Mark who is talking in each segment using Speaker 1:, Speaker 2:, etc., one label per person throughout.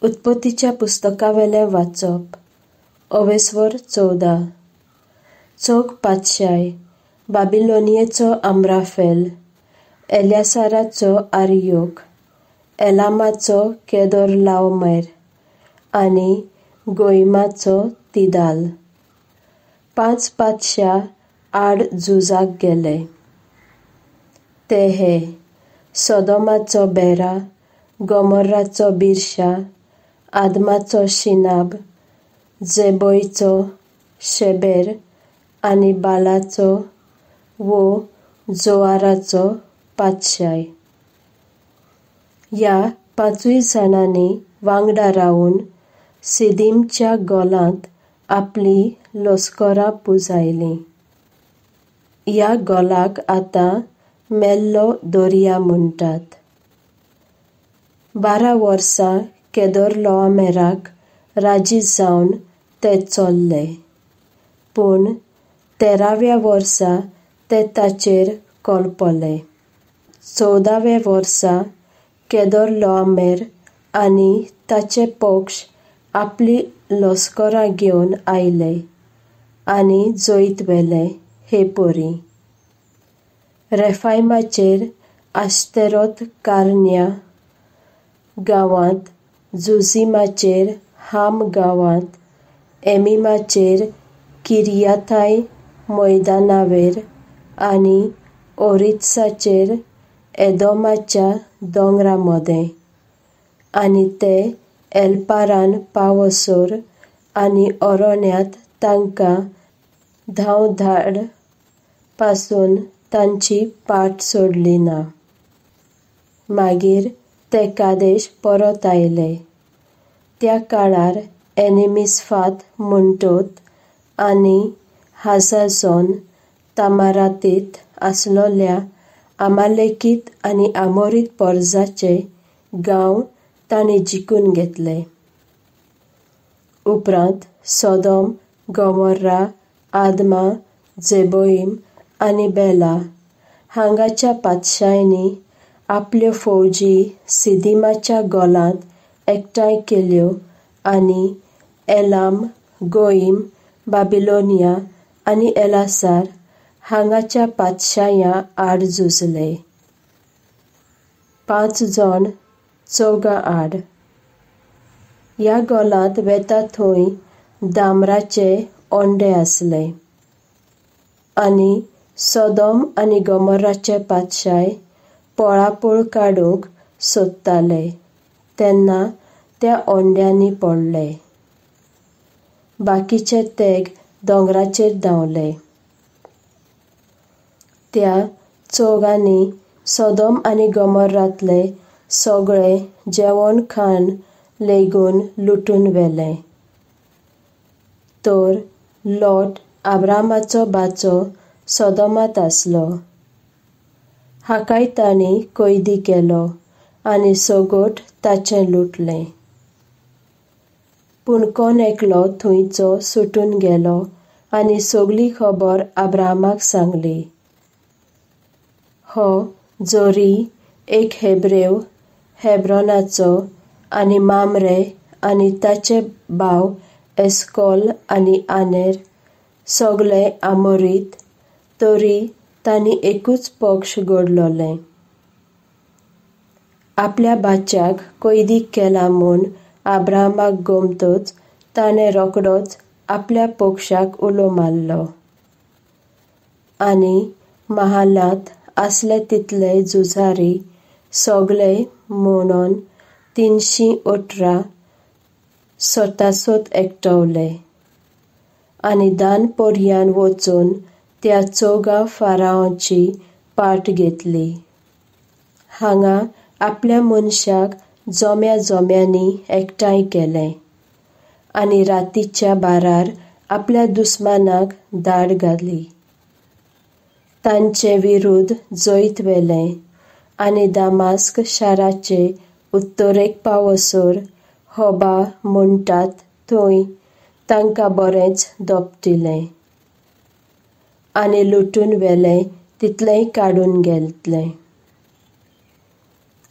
Speaker 1: उत्पत्तीच्या पुस्तकावेलें वाचप. अवेस्वर 14. चौग पातशाय, बाबिलोनियेचो अम्राफेल, एल्यासाराचो आर्योक, एलामाचो केदोरलाओमेर आनी गोइमाचो तिदाल. 5 पातशा आड झुजाक गेले. ते हे सोदोमाचो बेरा, गोमोर्राचो बिरशा, आदमाचो शिनाब, जेबोयचो शेबेर आनी बालाचो वो जोआराचो पातशाय. ह्या 5 जाणांनी वांगडा रावन सिदीमच्या गोलांत आपली लस्करां पुंजायलीं. ह्या गोलाक आतां मेल्लो दर्या म्हणटात. 12 वर्सां केदोरलाओमेराक राजी जावन ते चल्ले, पूण 13व्या वर्सा ते ताचेर कोलपले. 14व्या वर्सा केदोरलाओमेर आनी ताचे पक्ष आपली लस्करां घेवन आयले आनी जैत व्हेले हे परी. रेफायमाचेर आश्तेरोत कार्न्या गांवांत, जुझीमाचेर हाम गांवांत, एमीमाचेर किर्याथाय मैदानावेर आनी ओरित्साचेर एदोमाच्या दोंगरांमोदें, आनी ते एलपारान पावसोर आनी अरोण्यांत तांकां धांवधाड पासून तांची पाट सोडली ना. मागीर ते कादेश परत आयले. त्या काळार एनिमिसफात म्हणटोत आनी हाजाझोन तामारातीत आसलोल्या आमालेकीत आनी आमोरीत परजाचे गांव तांणी जिखून घेतले. उपरांत सोदोम, गोमोर्रा, आदमा, जेबोईम आनी बेला हांगाच्या पातशांनी आपल्यो फौजी सिदीमाच्या गोलांत एकठांय केल्यो आनी एलाम, गोइम, बाबिलोनिया आनी एलासार हांगाच्या पातशायां आड झुजले. 5 जण चौगां आड. ह्या गोलांत वेता थंय दामराचे ओंडे आसले. आनी सोदोम आनी गोमोर्राचे पातशाय पळापळ काडूंक सोदताले तेन्ना त्या ओंड्यांनी पडले. बाकीचे तेग दोंगराचेर धांवले. त्या चौगांनी सोदोम आनी गोमोर्रांतले सगळे जेवण खाण लेगून लुटून व्हेलें. तर लोट आब्रामाचो भाचो सोदोमांत आसलो. हाकाय तांणी कैदी केलो आनी सोगोट ताचें लुटलें. पूण कोण एकलो थंयचो सुटून गेलो आनी सगळी खबर आब्रामाक सांगली. हो जोरी एक हेब्रेव हेब्रोनाचो आनी मामरे आनी ताचे भाव एस्कोल आनी आनेर सगळे आमोरीत, तरी तांणी एकूच पक्ष घडलोलें. आपल्या भाच्याक कैदी केला म्हूण आब्रामाक गमतच ताणें रोखडोच आपल्या पक्षाक उलो मारलो. आनी महालांत आसले तितले झुजारी सगळे म्हणोन 318 स्वतासोत एकठांवले आनी दान पर्यान वचून त्या चौगा फारावाची पाट घेतली. हांगा आपल्या मनशाक जोम्या जोम्यांनी एकठांय केले आनी रातीच्या बारार आपल्या दुस्मानाक धाड घाली. तांचे विरुद्ध जैत व्हेलें आनी दामास्क शाराचे उत्तरेक पावसोर होबा म्हणटात थंय तांकां बरेंच दोपटिलें आनी लुटून व्हेलें तितलेंय काडून घेतलें.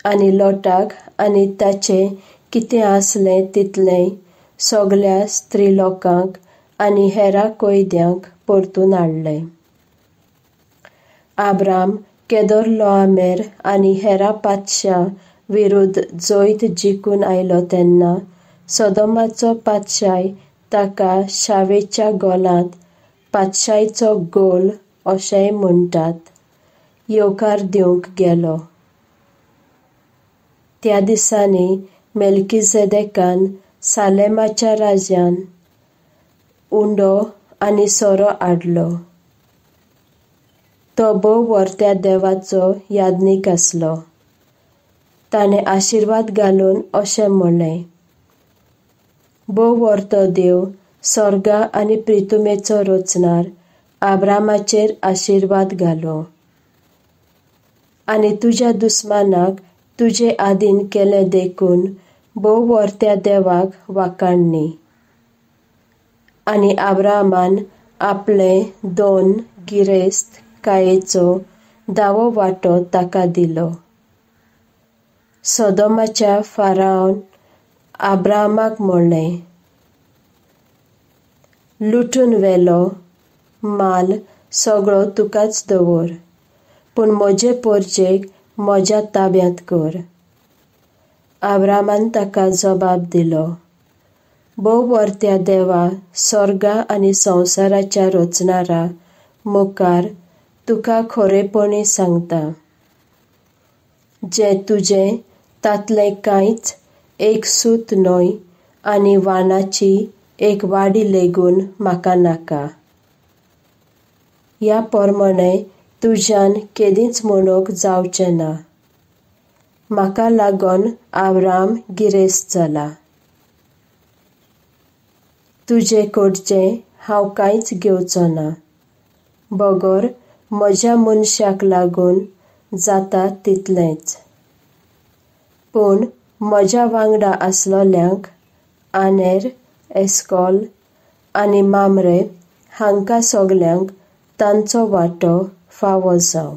Speaker 1: आनी लोटाक आनी ताचे कितें आसलें तितलें सगल्या स्त्रीलोकांक आनी हेरा कोयद्यांक परतून हाडलें. आब्राम केदोर्लाओमेर आनी हेरा पातशां विरुद्ध जैत जिखून आयलो तेन्ना सोदोमाचो पातशाय ताका शावेच्या गोलांत पातशायचो गोल अशेंय म्हणटात, येवकार दिवंक गेलो. त्या दिसांनी मेल्किजेदेकान सालेमाच्या राजान उंडो आनी सोरो हाडलो. तो भोव वर्त्या देवाचो यादनीक आसलो. ताणें आशिर्वाद घालून अशें म्हणलें, भोव वर्तो देव, स्वर्गा आनी प्रितुमेचो रचणार, आब्रामाचेर आशिर्वाद घालो आनी तुज्या दुस्मानाक तुजे आदीन केलें देखून भोव वर्त्या देवाक वाखाणणी. आनी आब्रामान आपले 2 गिरेस्त कायेचो 10वो वांटो ताका दिलो. सोदोमाच्या फारावान आब्रामाक म्हणलें, लुटून व्हेलो माल सगळो तुकाच दवर, पूण म्हजे परजेक म्हज्या ताब्यांत कर. आब्रामान ताका जबाब दिलो, भोव वर्त्या देवा, स्वर्गा आनी संवसाराच्या रचणारा मुखार तुका खरेपणी सांगता, जें तुजें तातलें कांयच एक सूत न्हय आनी वाणाची एक वाडी लेगून म्हाका नाका. ह्या पोरमणें तुज्यान केदींच मोनोक जावचें ना. म्हाका लागोन आब्राम गिरेस्त जाला. तुजे कडचें हांव कांयच घेवचो ना. बगोर म्हज्या मनशाक लागून जाता तितलेंच. पूण म्हज्या वांगडा आसलोल्यांक आनेर, एस्कोल आनी मामरे हांकां सगल्यांक तांचो वांटो फावो जावं.